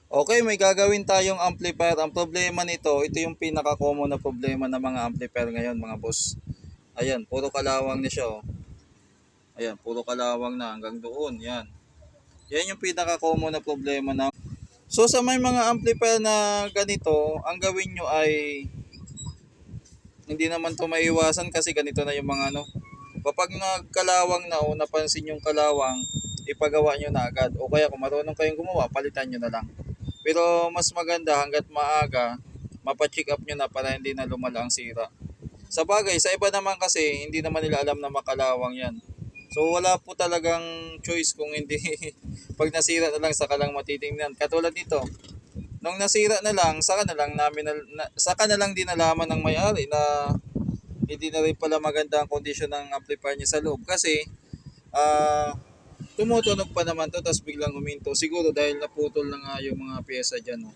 Okay, may gagawin tayong amplifier. Ang problema nito, ito yung pinaka-common na problema ng mga amplifier ngayon, mga boss. Ayan, puro kalawang na siya, oh. Ayan, puro kalawang na hanggang doon, yan. Yan yung pinaka-common na problema na. So sa may mga amplifier na ganito, ang gawin nyo ay hindi naman to maiwasan kasi ganito na yung mga ano. Kapag nagkalawang na o napansin yung kalawang, ipagawa nyo na agad. O kaya kung marunong kayong gumawa, palitan nyo na lang. Pero mas maganda hanggat maaga, mapacheck up nyo na para hindi na lumala ang sira. Sa bagay, sa iba naman kasi, hindi naman nila alam na makalawang yan. So wala po talagang choice kung hindi pag nasira na lang saka lang matitingnan. Katulad nito, nung nasira na lang, saka na lang din nalaman ng may-ari na hindi na rin pala maganda ang kondisyon ng amplifier niya sa loob kasi ah tumutunog pa naman to tapos biglang huminto siguro dahil naputol na nga yung mga pyesa dyan, no?